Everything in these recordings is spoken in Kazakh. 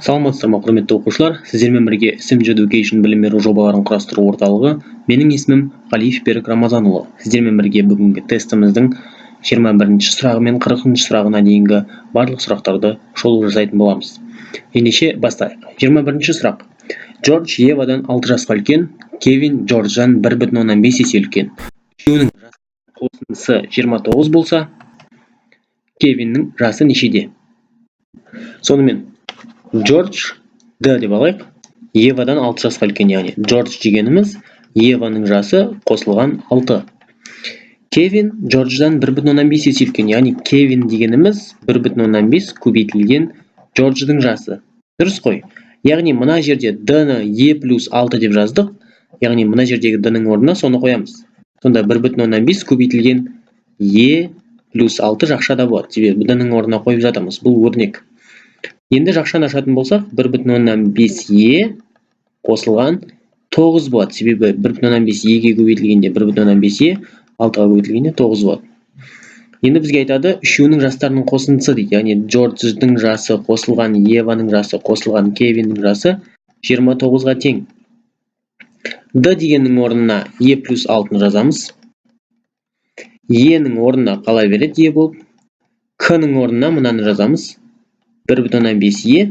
Саламатсыздар ма, құрметті оқушылар, сіздермен бірге Sims Education білім беру жобаларын құрастыру орталығы. Менің есімім Қалиев Берік Рамазанұлы. Сіздермен бірге бүгінгі тестіміздің 21-ші сұрағы мен 40-ші сұрағына дейінгі барлық сұрақтарды шолу жасайтын боламыз. Ендеше бастайық. 21-ші сұрақ. Джордж Евадан 6 жасқа үлкен, Кевин Джордждан 1,5 есе үлкен. Үшеуінің қосындысы 29 болса, Кевиннің жасы нешеде? Сонымен Джордж Д деп алайық. Евадан 6 жасқа үлкен, яғни Джордж дегеніміз Еваның жасы қосылған 6. Кевин Джордждан 1,5 есе үлкен, яғни Кевин дегеніміз 1,5 көбейтілген Джордждың жасы. Дұрыс қой. Яғни мына жерде D-ны E плюс 6 деп жаздық. Яғни мына жердегі D-ның орнына соны қоямыз. Сонда 1,5 көбейтілген E плюс 6 жақшада болады. Себебі D-ның орнына қойып жатырмыз. Бұл өрнек. Енді жақшаны ашатын болсақ, 1,5 қосылған 9 болады. Себебі 1,5 еге көбейтілгенде 1,5 6-ға көбейтілгенде 9 болады. Енді бізге айтады, үшеуінің жастарының қосындысы дейді. Яғни Джордждың жасы қосылған Еваның жасы қосылған Кевиннің жасы 29-ға тең. D дегеннің орнына E плюс 6-ны жазамыз. E-нің орнына қала береді E болып. К-ның орнына мынаны жазамыз. 1,5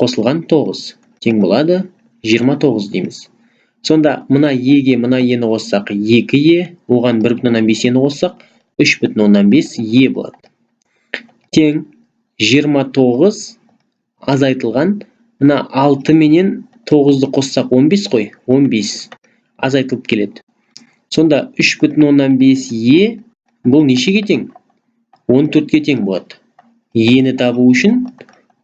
қосылған 9 тең болады 29 дейміз. Сонда мына Еге мына Ені қоссақ 2Е, оған 1,5-ні қоссақ 3,5 болады. Тең 29 азайтылған, мына 6 менен 9-ды қоссақ 15 қой, 15 азайтылып келеді. Сонда 3,5 бұл нешеге тең? 14-ке тең болады. Ені табу үшін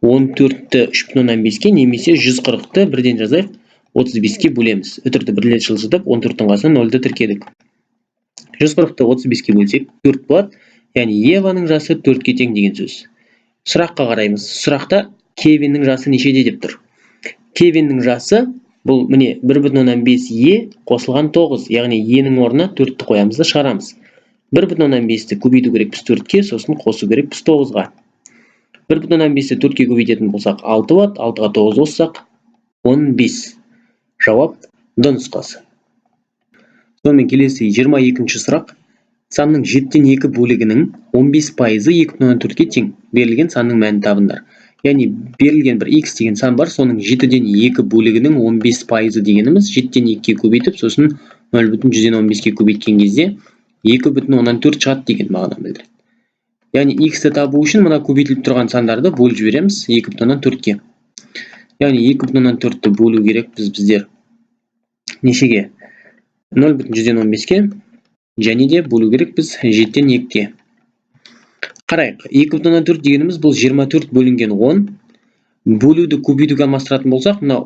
14-ті 3,5-ке немесе 140-ті бірден жазайық, 35-ке бөлеміз. Үтірді бірлет жылжытып, 14-тің қасына 0-ді тіркедік. 140-ті 35-ке бөлсек 4 болады, яғни Еваның жасы 4-ке тең деген сөз. Сұраққа қараймыз. Сұрақта Кевиннің жасы нешеде деп тұр. Кевиннің жасы бұл міне 1,5 қосылған 9, яғни Енің орнына 4-ті қоямыз да шығарамыз. 1,5-ті көбейту керек біз 4-ке, сосын қосу керек біз 9-ға. 1,5-ті 4-ке көбейтетін болсақ 6 болады, 6-ға 9 қоссақ 15. Жауап Д нұсқасы. Сонымен келесі 22-ші сұрақ. Санның 7-тен 2 бөлігінің 15% 2,4-ке тең. Берілген санның мәнін табыңдар. Яғни берілген бір x деген сан бар, соның 7-ден 2 бөлігінің 15% дегеніміз 7-тен 2-ке көбейтіп, сосын 0,115-ке көбейткен кезде 2,4 шығады деген мағына білдіреді. Яғни x-ті табу үшін мына көбейтіліп тұрған сандарды бөліп жібереміз 2,4-ке. Яғни 2,4-ті бөлу керек біздер нешеге? 0,115-ке және де бөлу керек біз 7-тен 2-ке. Қарайық, 2,4 дегеніміз бұл 24 бөлінген 10. Бөлуді көбейтуге алмастыратын болсақ, мына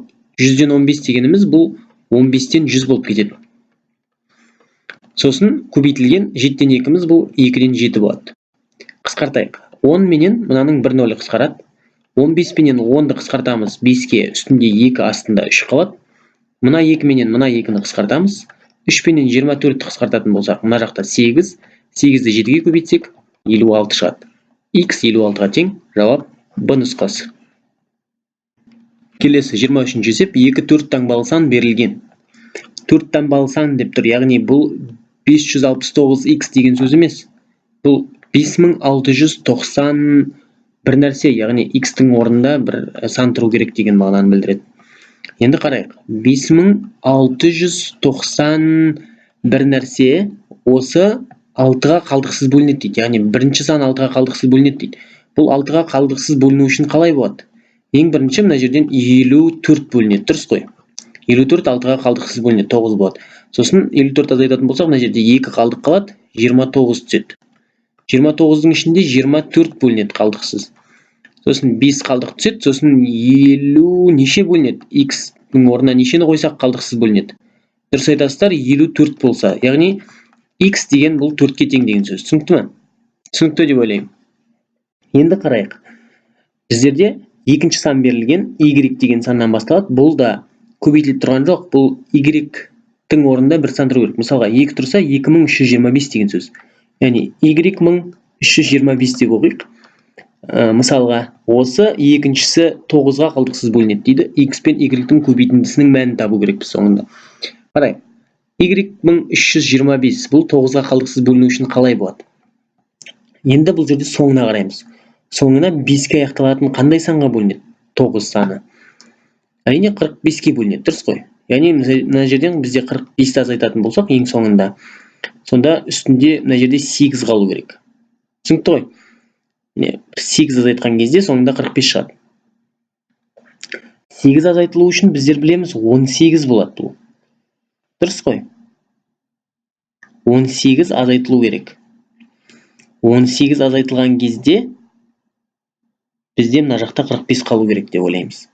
100-ден 15 дегеніміз бұл 15-тен 100 болып кетеді. Сосын көбейтілген 7-тен 2-міз бұл 2-ден 7 болады. Қысқартайық. 10 менен мынаның 1 нөлі қысқарады. 15 менен 10-ды қысқартамыз 5-ке, үстінде 2 астында 3 қалады. Мына 2 менен мына 2-ні қысқартамыз. 3 менен 24-ті қысқартатын болсақ, мына жақта 8. 8-ді 7-ге көбейтсек, 56 шығады. X 56-ға тең, жауап Б нұсқасы. Келесі 23-ші есеп, 2 таңбалы сан берілген. 4 таңбалы сан деп тұр, яғни бұл 569x деген сөз емес. Бұл 5690 бір нәрсе, яғни x-тің орнында бір сан тұру керек деген мағынаны білдіреді. Енді қарайық. 5690 бір нәрсе осы 6-ға қалдықсыз бөлінеді дейді. Яғни бірінші сан 6-ға қалдықсыз бөлінеді дейді. Бұл 6-ға қалдықсыз бөліну үшін қалай болады? Ең бірінші мына жерден 54 бөлінеді, дұрыс қой. 54 6-ға қалдықсыз бөлінеді, 9 болады. Сосын 54 азайтатын болсақ, мына жерде 2 қалдық қалады, 29 түседі. 29-дың ішінде 24 бөлінеді қалдықсыз. Сосын 5 қалдық түседі, сосын 50 неше бөлінеді? X-дің орнына нешені қойсақ қалдықсыз бөлінеді? Дұрыс айтасыздар, 54 болса, яғни X деген бұл 4-ке тең деген сөз. Түсінікті ме? Түсінікті деп ойлаймын. Енді қарайық. Біздерде екінші сан берілген, Y деген саннан басталады. Бұл да көбейтіліп тұрған жоқ. Бұл Y-тің орнында бір сан тұру керек. Мысалға, 2 тұрса 2325 деген сөз. Яғни Y 1325 деп оқиық. мысалға осы екіншісі 9-ға қалдықсыз бөлінеді дейді. X пен Y-тің көбейтіндісінің мәнін табу керекпіз соңында. Қарайық. Y 1325 бұл 9-ға қалдықсыз бөліну үшін қалай болады? Енді бұл жерде соңына қараймыз. Соңына 5-ке аяқталатын қандай санға бөлінеді? 9 саны. Әрине 45-ке бөлінеді, дұрыс қой. Яғни мына жерден бізде 45-ті азайтатын болсақ, ең соңында, сонда үстінде мына жерде 8 қалу керек. Түсінікті ғой? 8 азайтқан кезде соңында 45 шығады. 8 азайтылу үшін біздер білеміз 18 болады бұл. Дұрыс қой? 18 азайтылу керек. 18 азайтылған кезде бізде мына жақта 45 қалу керек деп ойлаймыз.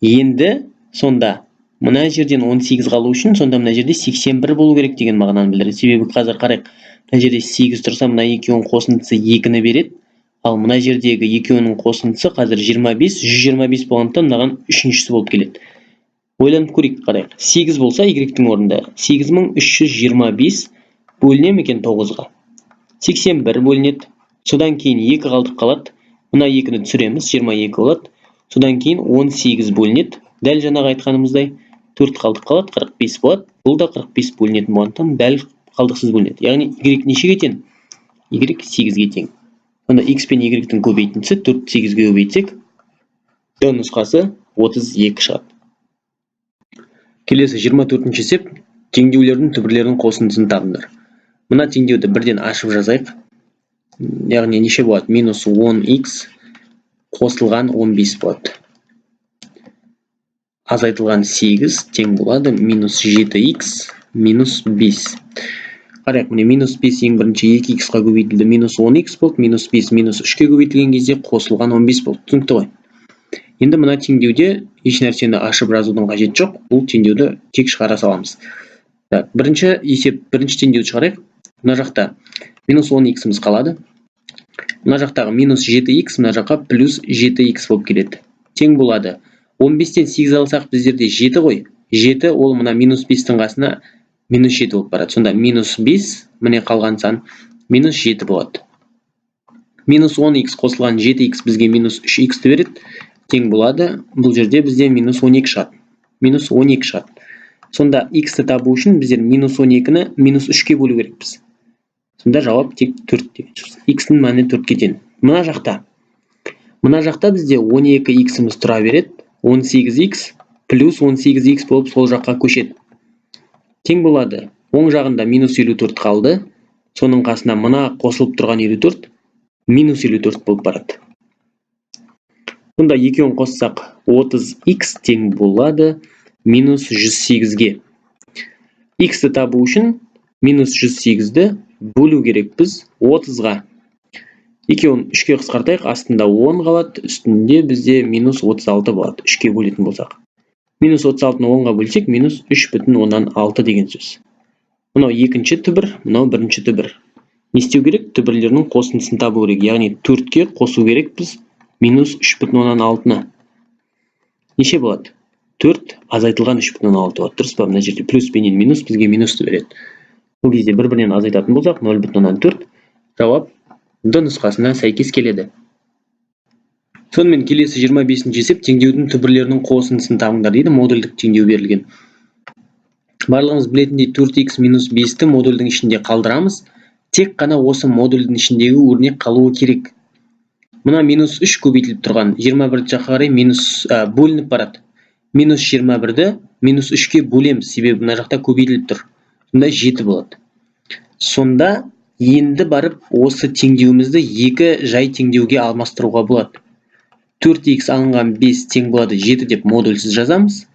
Енді сонда мына жерден 18 қалу үшін сонда мына жерде 81 болу керек деген мағынаны білдіреді. Себебі қазір қарайық. Мына жерде 8 тұрса, мына екеуінің қосындысы 2-ні береді. Ал мына жердегі екеуінің қосындысы қазір 25, 125 болғандықтан мынаған үшіншісі болып келеді. Ойланып көрейік, қарайық. 8 болса Y-тің орнында 8325 бөліне ме екен 9-ға? 81 бөлінеді. Содан кейін 2 қалдық қалады. Мына 2-ні түсіреміз, 22 болады. Содан кейін 18 бөлінеді. Дәл жаңағы айтқанымыздай 4 қалдық қалады, 45 болады. Бұл да 45 бөлінетін болғандықтан дәл қалдықсыз бөлінеді. Яғни Y нешеге тең? Y 8-ге тең. Сонда X пен Y-тің көбейтіндісі 4 8-ге көбейтсек, Д нұсқасы 32 шығады. Келесі 24-ші есеп, теңдеулердің түбірлерінің қосындысын табыңдар. Мына теңдеуді бірден ашып жазайық. Яғни неше болады? Минус 10x қосылған 15 болады. Азайтылған 8 тең болады минус 7x минус 5. Қарайық, міне минус 5 ең бірінші 2x-қа көбейтілді, минус 10x болды, минус 5 минус 3-ке көбейтілген кезде қосылған 15 болды. Түсінікті ғой? Енді мына теңдеуде еш нәрсені ашып жазудың қажет жоқ. Бұл теңдеуді тек шығара саламыз. Бірінші есеп, бірінші теңдеуді шығарайық. Мына жақта минус 10x-іміз қалады. Мына жақтағы минус 7x, мына жаққа плюс 7x болып келеді. Тең болады. 15-тен 8 алсақ біздерде 7 ғой. 7 ол мына минус 5-тің қасына минус 7 болып барады. Сонда минус 5, міне қалған сан, минус 7 болады. Минус 10x қосылған 7x бізге минус 3x-ті береді. Тең болады. Бұл жерде бізде минус 12 шығады. Минус 12 шығады. Сонда x-ті табу үшін біздер минус 12-ні минус 3-ке бөлу керекпіз. Сонда жауап тек 4 деген шығады. X-ның мәні 4-ке тең. Мына жақта бізде 12x-іміз тұра береді. 18x плюс 18x болып сол жаққа көшеді. Тең болады. Оң жағында минус 54 қалды. Соның қасына мына қосылып тұрған 54 минус 54 болып барады. Сонда екеуін қоссақ 30x тең болады минус 108-ге. X-ті табу үшін минус 108-ді бөлу керек біз 30-ға. Екеуін 3-ке қысқартайық, астында 10 қалады, үстінде бізде минус 36 болады, 3-ке бөлетін болсақ. Минус 36-ны 10-ға бөлсек, минус 3,6 деген сөз. Мынау екінші түбір, мынау бірінші түбір. Не істеу керек? Түбірлерінің қосындысын табу керек. Яғни 4-ке қосу керек біз минус 3,6-ны. Неше болады? 4 азайтылған 3,6 болады. Дұрыс па? Мына жерде плюс пенен минус бізге минусты береді. Бұл кезде бір-бірінен азайтатын болсақ, 0,4. Жауап Д нұсқасына сәйкес келеді. Сонымен келесі 25-ші есеп, теңдеудің түбірлерінің қосындысын табыңдар дейді, модульдік теңдеу берілген. Барлығымыз білетіндей 4x минус 5-ті модульдің ішінде қалдырамыз. Тек қана осы модульдің ішіндегі өрнек қалуы керек. Мына минус 3 көбейтіліп тұрған 21 жаққа қарай бөлініп барады. Минус 21-ді минус 3-ке бөлеміз, себебі мына жақта көбейтіліп тұр. Сонда 7 болады. Сонда енді барып осы теңдеуімізді екі жай теңдеуге алмастыруға болады. 4x алынған 5 тең болады 7 деп модульсіз жазамыз.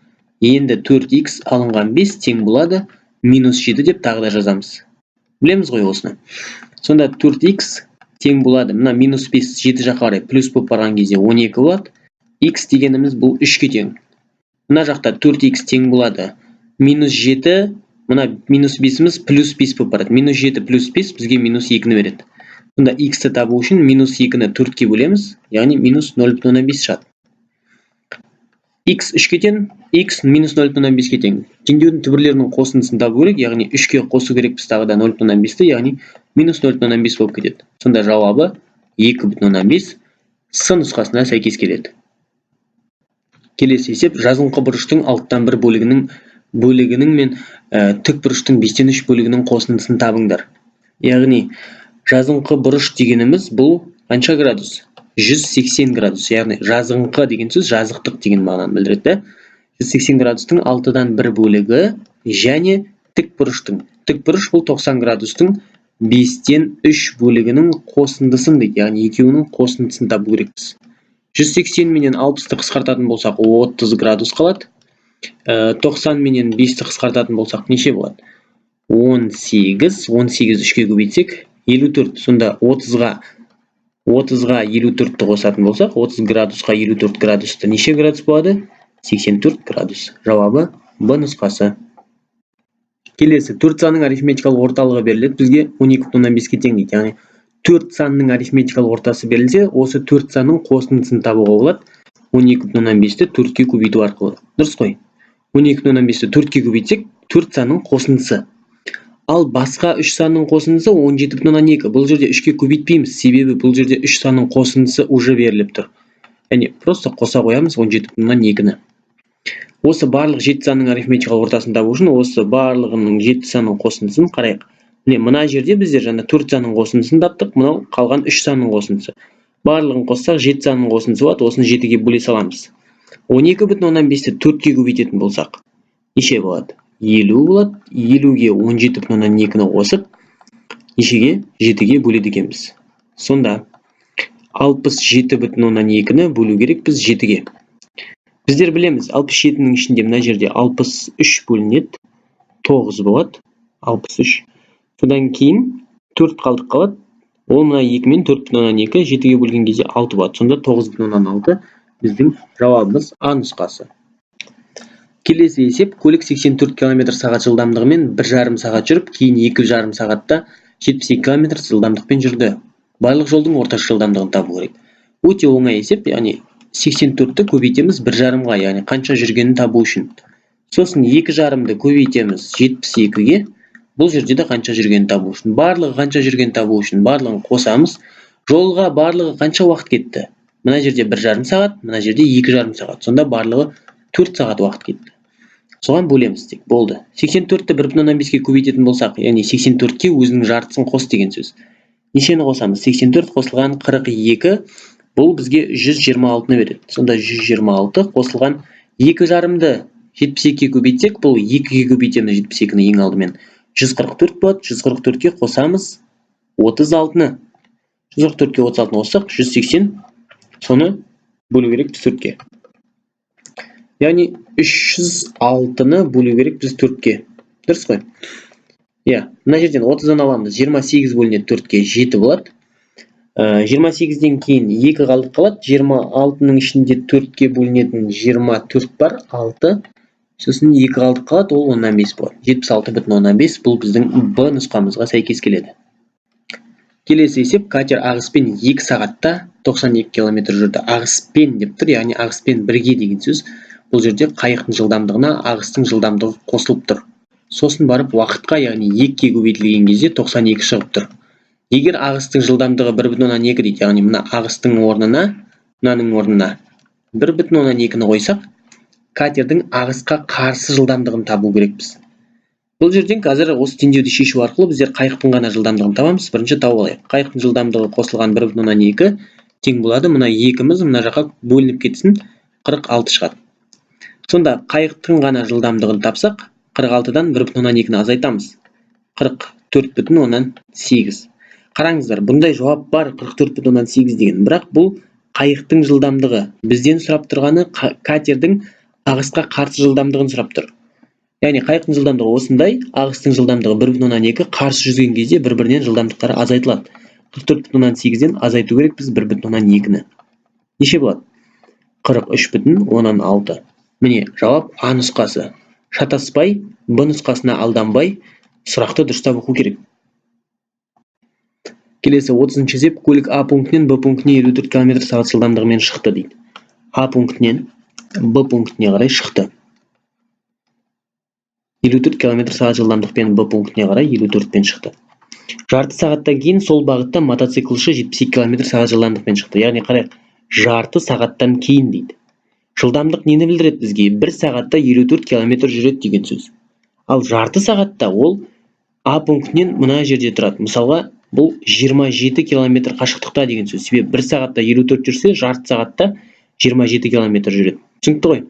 Енді 4x алынған 5 тең болады минус 7 деп тағы да жазамыз. Білеміз ғой осыны. Сонда 4x тең болады. Мына минус 5 7 жаққа қарай плюс болып барған кезде 12 болады. X дегеніміз бұл 3-ке тең. Мына жақта 4x тең болады. Минус 7, мына минус 5-іміз плюс 5 болып барады. Минус 7 плюс 5 бізге минус 2-ні береді. Сонда x-ті табу үшін минус 2-ні 4-ке бөлеміз, яғни минус 0,5 шығады. X 3-ке тең, x минус 0,5-ке тең. Теңдеудің түбірлерінің қосындысын табу керек, яғни 3-ке қосу керекпіз тағы да 0,5-ті, яғни минус 0,5 болып кетеді. Сонда жауабы 2,5 С нұсқасына сәйкес келеді. Келесі есеп жазыңқы бұрыштың алттан бір бөлігінің мен тік бұрыштың 5-тен 3 бөлігінің қосындысын табыңдар. Яғни жазыңқы бұрыш дегеніміз бұл қанша градус? 180 градус. Яғни жазыңқы деген сөз жазықтық деген мағынаны білдіреді. 180 градустың 6-дан 1 бөлігі және тік бұрыш бұл 90 градустың 5-тен 3 бөлігінің қосындысын дейді. Яғни екеуінің қосындысын табу керекпіз. 180 менен 60-ты қысқартатын болсақ 30 градус қалады. 90 менен 5-ті қысқартатын болсақ неше болады? 18. 18 3-ке көбейтсек 54. Сонда 30-ға 54-ті қосатын болсақ 30 градусқа 54 градусты неше градус болады? 84 градус. Жауабы Б нұсқасы. Келесі 4 санның арифметикалық орталығы беріледі. Бізге 12,5-ке тең дейді. Яғни 4 санның арифметикалық ортасы берілсе, осы 4 санның қосындысын табуға болады. 12,5-ті 4-ке көбейту арқылы. Дұрыс қой? 12,5-ті 4-ке көбейтсек, 4 санның қосындысы. Ал басқа 3 санның қосындысы 17,2. Бұл жерде 3-ке көбейтпейміз, себебі бұл жерде 3 санның қосындысы уже беріліп тұр. Яғни просто қоса қоямыз 17,2-ні. Осы барлық 7 санның арифметикалық ортасын табу үшін осы барлығының 7 санның қосындысын қарайық. Мына жерде біздер жаңа 4 санның қосындысын таптық, мынау қалған 3 санның қосындысы. Барлығын қоссақ 7 санның қосындысы болады, осыны 7-ге бөле саламыз. 12,5-ті 4-ке көбейтетін болсақ, неше болады? 50 болады. 50-ге 17,2-ні қосып, нешеге? 7-ге бөледі екенбіз. Сонда 67,2-ні бөлу керек біз 7-ге. Біздер білеміз, 67-нің ішінде мына жерде 63 бөлінеді, 9 болады, 63. Содан кейін 4 қалдық қалады. Ол мына 2 мен 4,2 7-ге бөлген кезде 6 болады. Сонда 9,6 біздің жауабымыз А нұсқасы. Келесі есеп көлік 84 км/сағат жылдамдығымен 1,5 сағат жүріп, кейін 2,5 сағатта 72 км жылдамдықпен жүрді. Барлық жолдың орташа жылдамдығын табу керек. Өте оңай есеп, яғни 84-ті көбейтеміз 1,5-ға, яғни қанша жүргенін табу үшін. Сосын 2,5-ді көбейтеміз 72-ге. Бұл жерде де қанша жүргенін табу үшін. Барлығы қанша жүргенін табу үшін барлығын қосамыз. Жолға барлығы қанша уақыт кетті? Мына жерде 1,5 сағат, мына жерде 2,5 сағат. Сонда барлығы 4 сағат уақыт кетті. Соған бөлеміз тек. Болды. 84-ті 1,5-ке көбейтетін болсақ, яғни 84-ке өзінің жартысын қос деген сөз. Нешені қосамыз? 84 қосылған 42, бұл бізге 126-ны береді. Сонда 126 қосылған 2,5-ді 72-ке көбейтсек, бұл 2-ге көбейтеміз 72-ні ең алдымен. 144 болады. 144-ке қосамыз 36-ны. 144-ке 36-ны қоссақ 180. Соны бөлу керек біз 4-ке. Яғни 306-ны бөлу керек біз 4-ке. Дұрыс қой? Мына жерден 30-дан аламыз. 28 бөлінеді 4-ке 7 болады. 28-ден кейін 2 қалдық қалады. 26-ның ішінде 4-ке бөлінетін 24 бар, 6. Сосын 2 қалдық қалады, ол 15 болады. 76,15 бұл біздің Б нұсқамызға сәйкес келеді. Келесі есеп катер ағыспен 2 сағатта 92 км жүрді. Ағыспен деп тұр, яғни ағыспен бірге деген сөз. Бұл жерде қайықтың жылдамдығына ағыстың жылдамдығы қосылып тұр. Сосын барып уақытқа, яғни 2-ке көбейтілген кезде 92 шығып тұр. Егер ағыстың жылдамдығы 1,2 дейді, яғни мына ағыстың орнына, мынаның орнына 1,2-ні қойсақ, катердің ағысқа қарсы жылдамдығын табу керекпіз. Бұл жерден қазір осы теңдеуді шешу арқылы біздер қайықтың ғана жылдамдығын табамыз. Бірінші тауып алайық. Қайықтың жылдамдығы қосылған 1,2 тең болады. Мына 2-міз мына жаққа бөлініп кетсін, 46 шығады. Сонда қайықтың ғана жылдамдығын тапсақ, 46-дан 1,2-ні азайтамыз. 44,8. Қараңыздар, бұндай жауап бар 44,8 деген. Бірақ бұл қайықтың жылдамдығы. Бізден сұрап тұрғаны катердің ағысқа қарсы жылдамдығын сұрап тұр. Яғни қайықтың жылдамдығы осындай, ағыстың жылдамдығы 1,2, қарсы жүзген кезде бір-бірінен жылдамдықтары азайтылады. 44,8-ден азайту керек біз 1,2-ні. Неше болады? 43,6. Міне, жауап А нұсқасы. Шатаспай, Б нұсқасына алданбай, сұрақты дұрыстап оқу керек. Келесі 30-шы есеп көлік А пунктінен Б пунктіне 54 км/сағат жылдамдығымен шықты дейді. А пунктінен Б пунктіне қарай шықты. 54 км/сағат жылдамдықпен Б пунктіне қарай 54-пен шықты. Жарты сағаттан кейін сол бағытта мотоциклшы 72 км/сағат жылдамдықпен шықты. Яғни қарайық, жарты сағаттан кейін дейді. Жылдамдық нені білдіреді бізге? 1 сағатта 54 км жүреді деген сөз. Ал жарты сағатта ол А пунктінен мына жерде тұрады. Мысалға, бұл 27 км қашықтықта деген сөз. Себебі 1 сағатта 54 жүрсе, жарты сағатта 27 км жүреді. Түсінікті ғой?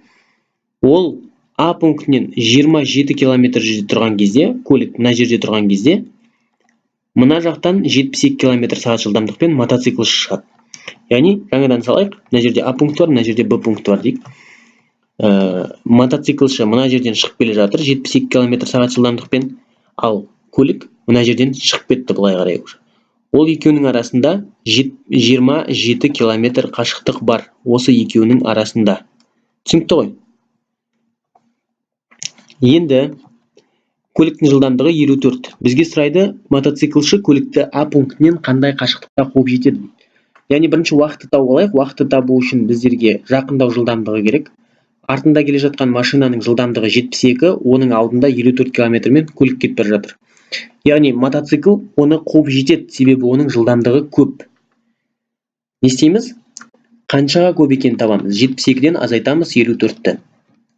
Ол А пунктінен 27 км жерде тұрған кезде, көлік мына жерде тұрған кезде, мына жақтан 72 км сағат жылдамдықпен мотоцикл шығады. Яғни, жаңадан салайық, мына жерде А пункті бар, мына жерде Б пункті бар дейік. Мотоциклшы мына жерден шығып келе жатыр 72 км сағат жылдамдықпен, ал көлік мына жерден шығып кетті былай қарай. Ол екеуінің арасында 27 км қашықтық бар. Осы екеуінің арасында. Түсінікті ғой? Енді көліктің жылдамдығы 54. Бізге сұрайды, мотоциклшы көлікті А пунктінен қандай қашықтықта қуып жетеді? Яғни бірінші уақытты тауып алайық. Уақытты табу үшін біздерге жақындау жылдамдығы керек. Артында келе жатқан машинаның жылдамдығы 72, оның алдында 54 км-мен көлік кетіп бара жатыр. Яғни мотоцикл оны қуып жетеді, себебі оның жылдамдығы көп. Не істейміз? Қаншаға көп екенін табамыз. 72-ден азайтамыз 54-ті.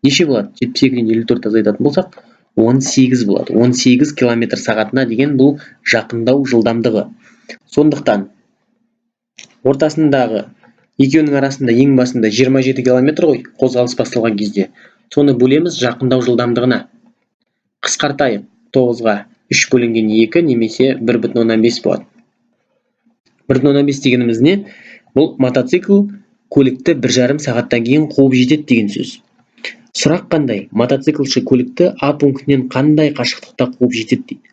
Неше болады? 72-ден 54 азайтатын болсақ, 18 болады. 18 км сағатына деген бұл жақындау жылдамдығы. Сондықтан ортасындағы екеуінің арасында ең басында 27 км ғой, қозғалыс басталған кезде. Соны бөлеміз жақындау жылдамдығына. Қысқартайық. 9-ға 3 бөлінген 2 немесе 1,5 болады. 1,5 дегеніміз не? Бұл мотоцикл көлікті 1,5 сағаттан кейін қуып жетеді деген сөз. Сұрақ қандай? Мотоциклшы көлікті А пунктінен қандай қашықтықта қуып жетеді дейді.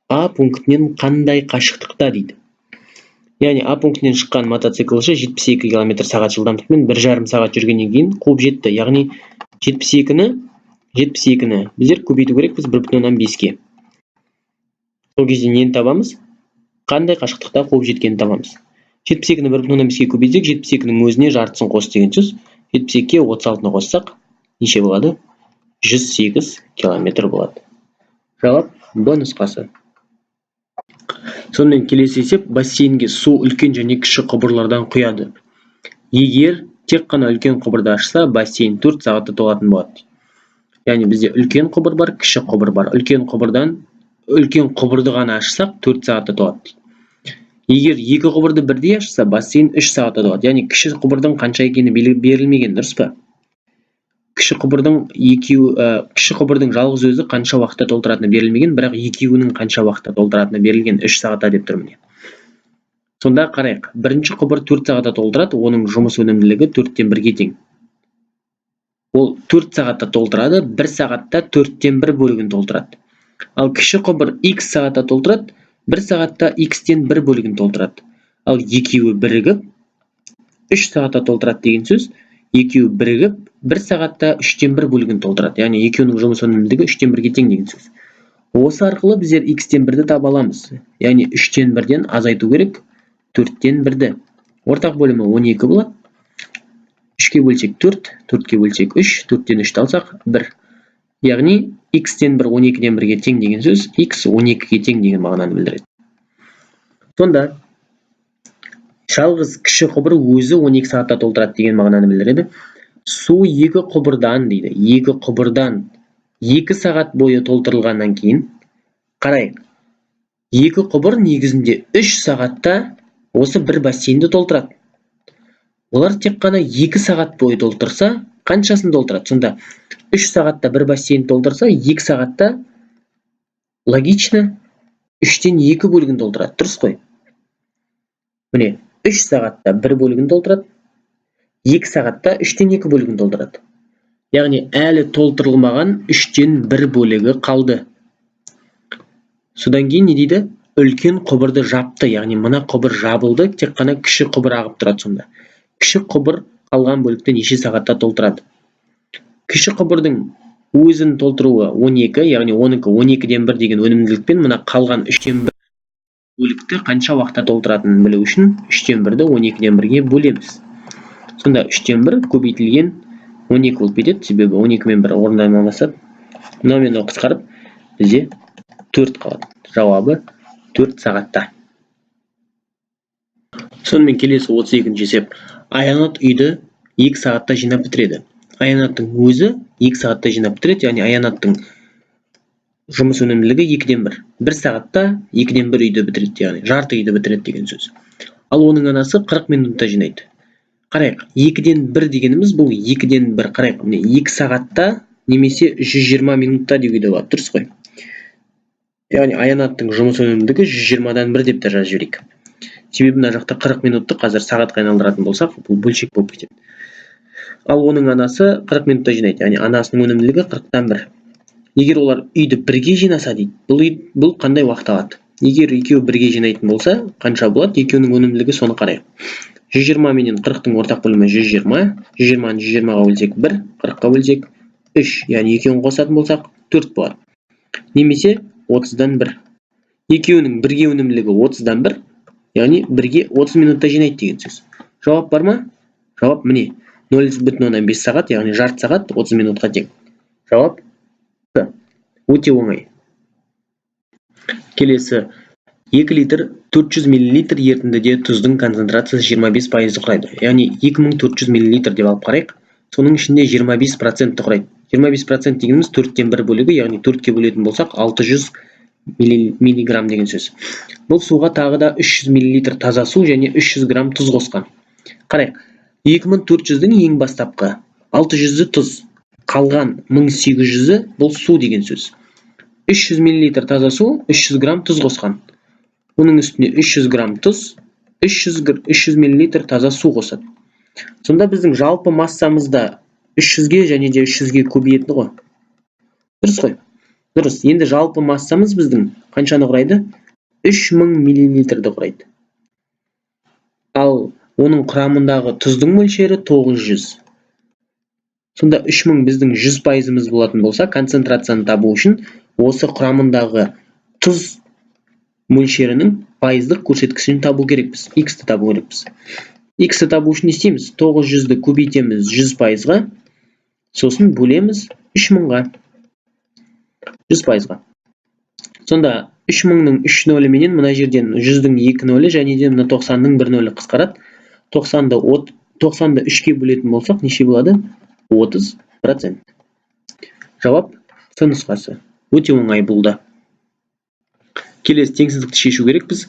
А пунктінен қандай қашықтықта дейді. Яғни А пунктінен шыққан мотоциклшы 72 км сағат жылдамдықпен 1,5 сағат жүргеннен кейін қуып жетті. Яғни 72-ні біздер көбейту керекпіз 1,5-ге. Сол кезде нені табамыз? Қандай қашықтықта қуып жеткенін табамыз. 72-ні 1,5-ге көбейтсек, 72-нің өзіне жартысын қос деген сөз. 72-ге 36-ны қоссақ, неше болады? 108 км болады. Жауап Б нұсқасы. Сонымен келесі есеп, бассейнге су үлкен және кіші құбырлардан құяды. Егер тек қана үлкен құбырды ашса, бассейн 4 сағатта толатын болады. Яғни бізде үлкен құбыр бар, кіші құбыр бар. Үлкен құбырды ғана ашсақ, 4 сағатта толады. Егер екі құбырды бірдей ашса, бассейн 3 сағатта толады. Яғни кіші құбырдың қанша екені берілмеген, дұрыс па? Кіші құбырдың жалғыз өзі қанша уақытта толтыратыны берілмеген, бірақ екеуінің қанша уақытта толтыратыны берілген, 3 сағатта деп тұрмын. Сонда қарайық. Бірінші құбыр 4 сағатта толтырады, оның жұмыс өнімділігі 4-тен 1-ге тең. Ол 4 сағатта толтырады, 1 сағатта 4-тен 1 бөлігін толтырады. Ал кіші құбыр X сағатта толтырады, 1 сағатта X-тен 1 бөлігін толтырады. Ал екеуі бірігіп 3 сағатта толтырады деген сөз, екеуі бірігіп 1 сағатта 3-тен 1 бөлігін толтырады. Яғни екеуінің жұмыс өнімділігі 3-тен 1-ге тең деген сөз. Осы арқылы біздер X-тен 1-ді таба аламыз. Яғни 3-тен 1-ден азайту керек, 4-тен 1-ді. Ортақ бөлімі 12 болады. 3-ке бөлсек 4, 4-ке бөлсек 3, 4-тен 3-ті алсақ 1. Яғни X-тен 1 12-ден 1-ге тең деген сөз, X 12-ге тең деген мағынаны білдіреді. Сонда жалғыз кіші құбыр өзі 12 сағатта толтырады деген мағынаны білдіреді. Су екі құбырдан дейді. Екі құбырдан 2 сағат бойы толтырылғаннан кейін, қарайық. Екі құбыр негізінде 3 сағатта осы бір бассейнді толтырады. Олар тек қана 2 сағат бойы толтырса, қаншасын толтырады? Сонда 3 сағатта бір бассейн толтырса, 2 сағатта логично 3-тен 2 бөлігін толтырады. Дұрыс қой? Міне, 3 сағатта 1 бөлігін толтырады, 2 сағатта 3-тен 2 бөлігін толтырады. Яғни әлі толтырылмаған 3-тен 1 бөлігі қалды. Содан кейін не дейді? Үлкен құбырды жапты, яғни мына құбыр жабылды, тек қана кіші құбыр ағып тұрады сонда. Кіші құбыр қалған бөлікті неше сағатта толтырады? Кіші құбырдың өзін толтыруы 12, яғни 12-ден 1 деген өнімділікпен мына қалған 3-тен 1 бөлікті қанша уақытта толтыратынын білу үшін 3-тен 1-ді 12-ден 1-ге бөлеміз. Сонда 3-тен 1 көбейтілген 12 болып кетеді, себебі 12 мен 1 орындалмаса, мынаумен қысқарып бізде 4 қалады. Жауабы 4 сағатта. Сонымен келесі 32-ші есеп. Аянат үйді 2 сағатта жинап бітіреді. Аянаттың өзі 2 сағатта жинап бітіреді, яғни аянаттың жұмыс өнімділігі 2-ден 1. 1 сағатта 2-ден 1 үйді бітіреді, яғни жарты үйді бітіреді деген сөз. Ал оның анасы 40 минутта жинайды. Қарайық, 2-ден 1 дегеніміз бұл 2-ден 1. Қарайық, 2 сағатта немесе 120 минутта деуге де болады, дұрыс қой. Яғни аянаттың жұмыс өнімділігі 120-дан 1 деп те жазып жіберейік. Себебі мына жақта 40 минутты қазір сағатқа айналдыратын болсақ, бұл бөлшек болып кетеді. Ал оның анасы 40 минутта жинайды, яғни анасының өнімділігі 40-тан 1. Егер олар үйді бірге жинаса дейді, бұл қандай уақыт алады? Егер екеуі бірге жинайтын болса, қанша болады? Екеуінің өнімділігі соны қарайық. 120 менен 40-тың ортақ бөлімі 120, 120-ны 120-ға бөлсек 1, 40-қа бөлсек 3, яғни екеуін қосатын болсақ 4 болады. Немесе 30-дан 1. Екеуінің бірге өнімділігі 30-дан 1, яғни бірге 30 минутта жинайды деген сөз. Жауап бар ма? Жауап міне. 0,5 сағат, яғни жарты сағат 30 минутқа тең. Жауап өте оңай. Келесі, 2 литр 400 мл ерітіндіде тұздың концентрациясы 25% құрайды. Яғни 2400 мл деп алып қарайық. Соның ішінде 25% құрайды. 25% дегеніміз 4-тен 1 бөлігі, яғни 4-ке бөлетін болсақ 600 миллиграмм деген сөз. Бұл суға тағы да 300 мл таза су және 300 грамм тұз қосқан. Қарайық, 2400-дің ең бастапқы 600-і тұз, қалған 1800-і бұл су деген сөз. 300 мл таза су, 300 грамм тұз қосқан. Оның үстіне 300 грамм тұз, 300 мл таза су қосады. Сонда біздің жалпы массамызда 300-ге және де 300-ге көбейетіні ғой. Дұрыс қой? Дұрыс. Енді жалпы массамыз біздің қаншаны құрайды? 3000 мл-ді құрайды. Ал оның құрамындағы тұздың мөлшері 900. Сонда 3000 біздің 100%-іміз болатын болса, концентрацияны табу үшін осы құрамындағы тұз мөлшерінің пайыздық көрсеткішін табу керекпіз. X-ті табу керекпіз. X-ті табу үшін не істейміз? 900-ді көбейтеміз 100%-ға, сосын бөлеміз 3000-ға. 100%-ға. Сонда 3000-ның 3 нөлі менен мына жерден 100-дің 2 нөлі және де мына 90-ның 1 нөлі қысқарады. 90-ды 3-ке бөлетін болсақ, неше болады? 30%. Жауап С нұсқасы. Өте оңай болды. Келесі теңсіздікті шешу керек біз.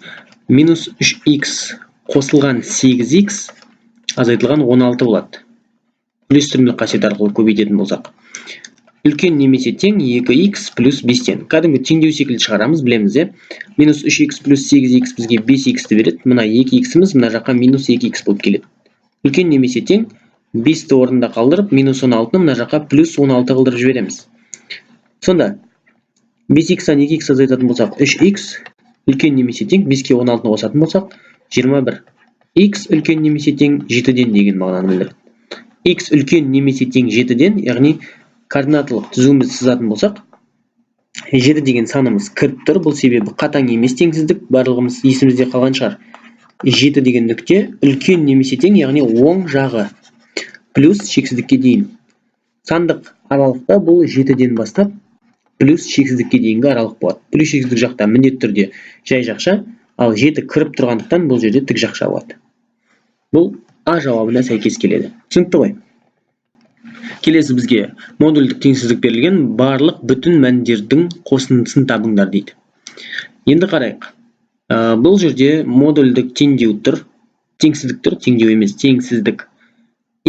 Минус 3х қосылған 8х азайтылған 16 болады. Үлестірмелік қасиет арқылы көбейтетін болсақ. Үлкен немесе тең 2х плюс 5-тен. Кәдімгі теңдеу секілді шығарамыз, білеміз, е? Минус 3х плюс 8х бізге 5х-ті береді. Мына 2х-іміз мына жаққа минус 2х болып келеді. Үлкен немесе тең 5-ті орында қалдырып, минус 16-ны мына жаққа плюс 16 қылдырып жібереміз. Сонда 5х-тан 2х азайтатын болсақ 3х, үлкен немесе тең 5-ке 16-ны қосатын болсақ 21. Х үлкен немесе тең 7-ден деген мағынаны білдіреді. Х үлкен немесе тең 7-ден, яғни координаталық түзуімізді сызатын болсақ, 7 деген санымыз кіріп тұр. Бұл себебі қатаң емес теңсіздік, барлығымыз есімізде қалған шығар. 7 деген нүкте үлкен немесе тең, яғни оң жағы плюс шексіздікке дейін. Сандық аралықта бұл 7-ден бастап плюс шексіздікке дейінгі аралық болады. Плюс шексіздік жақта міндетті түрде жай жақша, ал 7 кіріп тұрғандықтан бұл жерде тік жақша болады. Бұл А жауабына сәйкес келеді. Түсінікті ғой? Келесі бізге модульдік теңсіздік берілген, барлық бүтін мәндердің қосындысын табыңдар дейді. Енді қарайық. Бұл жерде модульдік теңдеу тұр, теңсіздік тұр, теңдеу емес, теңсіздік.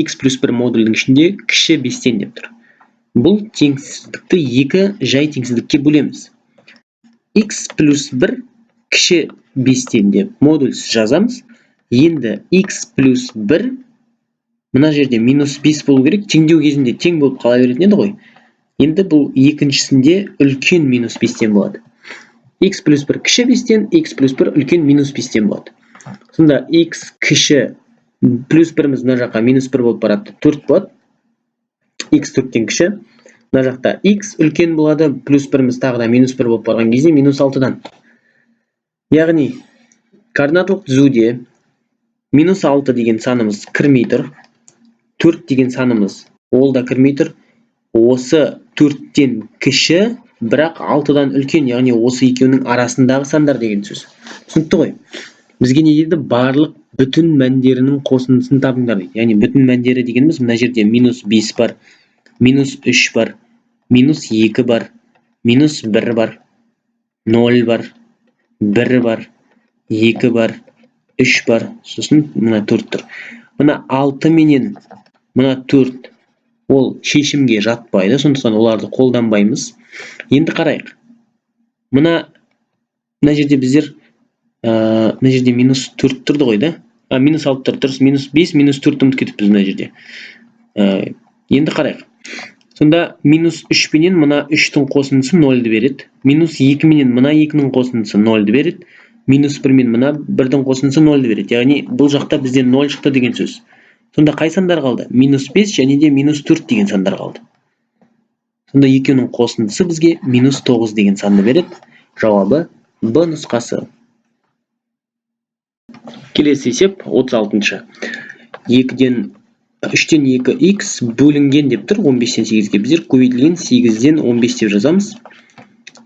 X плюс 1 модульдің ішінде кіші 5-тен деп тұр. Бұл теңсіздікті 2 жай теңсіздікке бөлеміз. X плюс 1 кіші 5-тен деп модульсіз жазамыз. Енді X плюс 1 мына жерде минус 5 болу керек, теңдеу кезінде тең болып қала беретін еді ғой. Енді бұл екіншісінде үлкен минус 5-тен болады. X плюс 1 кіші 5-тен, X плюс 1 үлкен минус 5-тен болады. Сонда X кіші плюс 1-міз мына жаққа минус 1 болып барады, 4 болады. X 4-тен кіші. Мына жақта X үлкен болады, плюс 1-міз тағы да минус 1 болып барған кезде минус 6-дан. Яғни координаталық түзуде минус 6 деген санымыз кірмей тұр. 4 деген санымыз ол да кірмей тұр. Осы 4-тен кіші, бірақ 6-дан үлкен, яғни осы екеуінің арасындағы сандар деген сөз. Түсінікті ғой? Бізге не дейді? Барлық бүтін мәндерінің қосындысын табыңдар дейді. Яғни бүтін мәндері дегеніміз мына жерде -5 бар, -3 бар, -2 бар, -1 бар, 0 бар, 1 бар, 2 бар, 3 бар, сосын мына 4 тұр. Мына 6 менен мына 4 ол шешімге жатпайды, сондықтан оларды қолданбаймыз. Енді қарайық. Мына жерде біздер мына жерде -4 тұрды ғой, да? -6 тұр, дұрыс. -5, -4 ұмытып кетіппіз мына жерде. Енді қарайық. Сонда -3 менен мына 3-тің қосындысы 0-ды береді. -2 менен мына 2-нің қосындысы 0-ды береді. -1 мен мына 1-дің қосындысы 0-ды береді. Яғни бұл жақта бізде 0 шықты деген сөз. Сонда қай сандар қалды? -5 және де -4 деген сандар қалды. Сонда екеуінің қосындысы бізге -9 деген санды береді. Жауабы Б нұсқасы. Келесі есеп 36-шы. 3-тен 2x бөлінген деп тұр 15-тен 8-ге. Біздер көбейтілген 8-ден 15 деп жазамыз.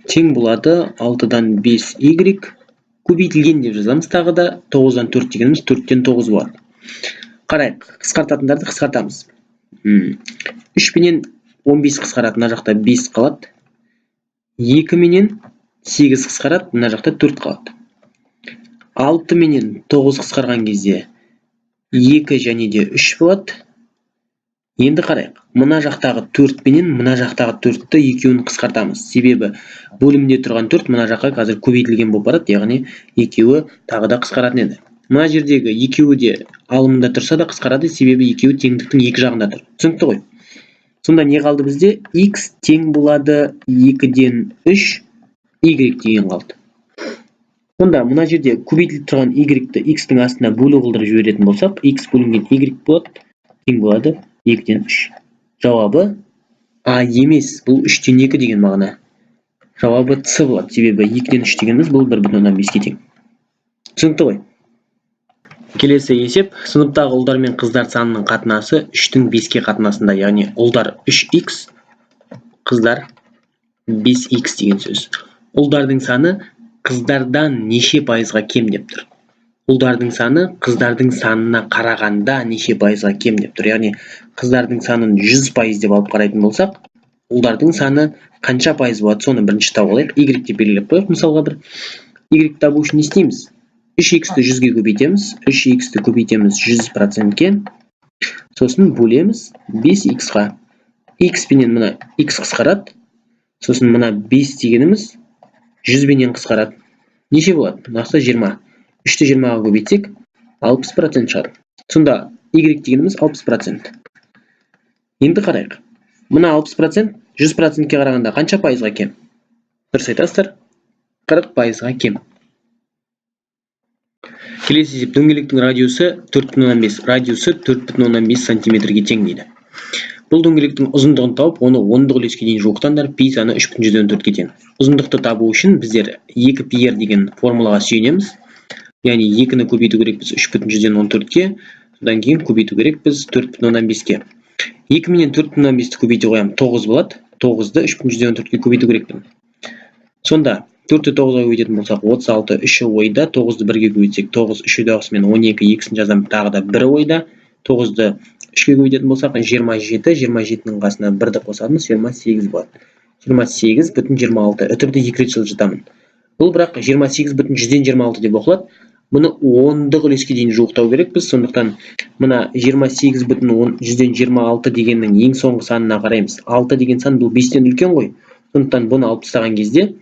Тең болады 6-дан 5y көбейтілген деп жазамыз. Тағы да 9-дан 4 дегеніміз 4-тен 9 болады. Қарайық, қысқартатындарды қысқартамыз. 3 менен 15 қысқарады, мына жақта 5 қалады. 2 менен 8 қысқарады, мына жақта 4 қалады. 6 менен 9 қысқарған кезде 2 және де 3 болады. Енді қарайық. Мына жақтағы 4 менен мына жақтағы 4-ті екеуін қысқартамыз. Себебі бөлімде тұрған 4 мына жаққа қазір көбейтілген болып барады, яғни екеуі тағы да қысқаратын еді. Мына жердегі екеуі де алымында тұрса да қысқарады, себебі екеуі теңдіктің екі жағында тұр. Түсінікті ғой? Сонда не қалды бізде? X тең болады 2-ден 3 y деген қалды. Сонда мына жерде көбейтіліп тұрған y-ті x-тің астына бөлу қылдырып жіберетін болсақ, x бөлінген y болады, тең болады 2-ден 3. Жауабы А емес, бұл 3-тен 2 деген мағына. Жауабы С болады, себебі 2-ден 3 дегеніміз бұл 1,5-ке тең. Түсінікті ғой? Келесі есеп, сыныптағы ұлдар мен қыздар санының қатынасы 3-тің 5-ке қатынасында, яғни ұлдар 3x, қыздар 5x деген сөз. Ұлдардың саны қыздардан неше пайызға кем деп тұр. Ұлдардың саны қыздардың санына қарағанда неше пайызға кем деп тұр. Яғни қыздардың санын 100% деп алып қарайтын болсақ, ұлдардың саны қанша пайыз болады, соны бірінші тауып алайық. Y деп белгілеп қойып, мысалға бір Y табу үшін не істейміз? 3x-ті 100-ге көбейтеміз, 3x-ті көбейтеміз 100%-ке, сосын бөлеміз 5x-ға. X пенен мына x қысқарады, сосын мына 5 дегеніміз 100 бенен қысқарады. Неше болады? Нақты 20. 3-ті 20-ға көбейтсек 60% шығады. Сонда y дегеніміз 60%. Енді қарайық. Мына 60% 100%-ке қарағанда қанша пайызға кем? Дұрыс айтасыздар? 40%-ға кем. Келесі есеп, дөңгелектің радиусы 4,5, радиусы 4,5 сантиметрге тең дейді. Бұл дөңгелектің ұзындығын тауып, оны ондық үлеске дейін жуықтаңдар, пи саны 3,4-ке тең. Ұзындықты табу үшін біздер 2πr деген формулаға сүйенеміз. Яғни 2-ні көбейту керекпіз 3,14-ке, содан кейін көбейту керекпіз 4,5-ке. 2 менен 4,5-ті көбейте қоям, 9 болады. 9-ды 3,14-ке көбейту керекпін. Сонда 4-ті 9-ға көбейтетін болсақ, 36, 3-і ойда, 9-ды 1-ге көбейтсек, 9, 3-і дауысымен 12, 2-сін жазам, тағы да 1-і ойда. 9-ды 3-ге көбейтетін болсақ, 27, 27-нің қасына 1-ді қосамыз, 28 болады. 28,26. Үтірді 2 рет жылжытамын. Бұл бірақ 28,126 деп оқылады. Мұны 10-дық үлеске дейін жуықтау керекпіз. Сондықтан мына 28,126 дегеннің ең соңғы санына қараймыз. 6 деген сан бұл 5-тен үлкен ғой. Сондықтан бұны алып тастаған кезде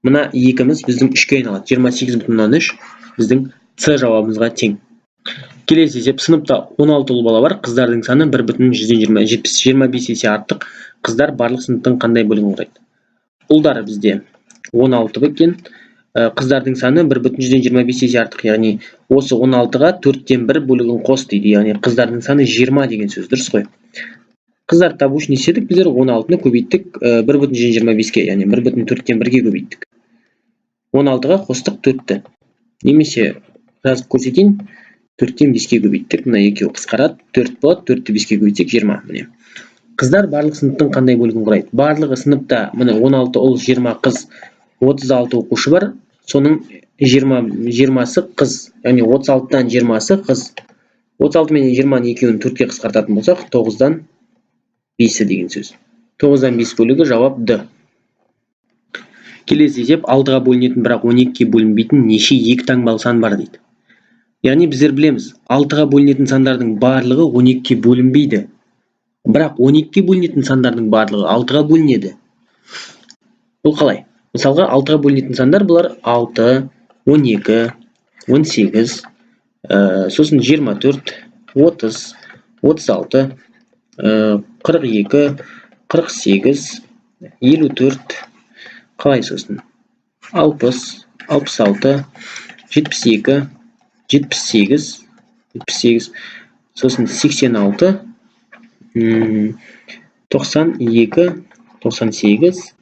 мына 2-міз біздің 3-ке айналады. 28,3 біздің С жауабымызға тең. Келесі есеп, сыныпта 16 ұл бала бар, қыздардың саны 1,25 есе артық. Қыздар барлық сыныптың қандай бөлігін құрайды? Ұлдар бізде 16 екен, қыздардың саны 1,25 есе артық, яғни осы 16-ға 4-тен 1 бөлігін қос дейді, яғни қыздардың саны 20 деген сөз, дұрыс қой. Қыздар табу үшін не істедік? Біздер 16-ны көбейттік 1,25-ке, яғни 1,4-тен 1-ге көбейттік. 16-ға қостық 4-ті. Немесе жазып көрсетейін, 4-тен 5-ке көбейттік. Мына екеуі қысқарады, 4 болады, 4-ті 5-ке көбейтсек 20. Міне. Қыздар барлық сыныптың қандай бөлігін құрайды? Барлығы сыныпта міне 16 ұл, 20 қыз, 36 оқушы бар. соның 20-сы қыз. Яғни 36-дан 20-сы қыз. 36 мен 20-ның екеуін 4-ке қысқартатын болсақ, 9-дан 5-і деген сөз. 9-дан 5 бөлігі жауап Д. Келесі есеп 6-ға бөлінетін, бірақ 12-ге бөлінбейтін неше екі таңбалы сан бар дейді. Яғни біздер білеміз, 6-ға бөлінетін сандардың барлығы 12-ге бөлінбейді. Бірақ 12-ге бөлінетін сандардың барлығы 6-ға бөлінеді. Бұл қалай? Мысалға, 6-ға бөлінетін сандар бұлар 6, 12, 18, сосын 24, 30, 36, 42, 48, 54, қалай сосын? 60, 66, 72, 78, 78, сосын 86, 92, 98,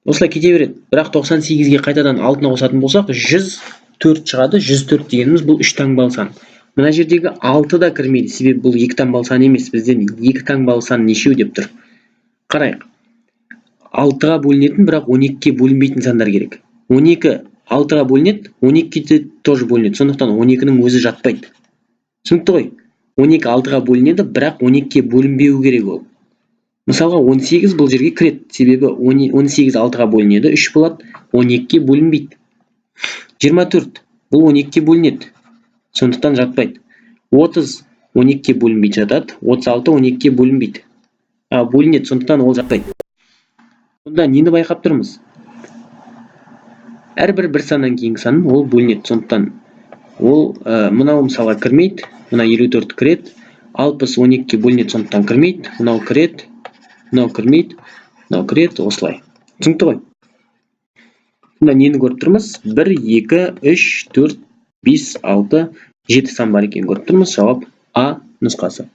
осылай кете береді. Бірақ 98-ге қайтадан 6-ны қосатын болсақ, 104 шығады. 104 дегеніміз бұл 3 таңбалы сан. Мына жердегі 6 да кірмейді, себебі бұл 2 таңбалы сан емес. Бізден 2 таңбалы сан нешеу деп тұр. Қарайық. 6-ға бөлінетін, бірақ 12-ге бөлінбейтін сандар керек. 12 6-ға бөлінеді, 12-ге тоже бөлінеді. Сондықтан 12-ның өзі жатпайды. Түсінікті ғой? 12 6-ға бөлінеді, бірақ 12-ге бөлінбеу керек ол. Мысалға 18 бұл жерге кіреді, себебі 18 6-ға бөлінеді, 3 болады, 12-ге бөлінбейді. 24 бұл 12-ге бөлінеді, сондықтан жатпайды. 30 12-ге бөлінбейді, жатады. 36 12-ге бөлінбейді. Бөлінеді, сондықтан ол жатпайды. Сонда нені байқап тұрмыз? Әрбір бір саннан кейінгі сан ол бөлінеді, сондықтан ол мынау мысалға кірмейді, мына 54 кіреді, 60 12-ге бөлінеді, сондықтан кірмейді, мынау кіреді, мынау кірмейді, мынау кіреді, осылай. Түсінікті ғой? Сонда нені көріп тұрмыз? 1, 2, 3, 4, 5, 6, 7 сан бар екенін көріп тұрмыз. Жауап А нұсқасы.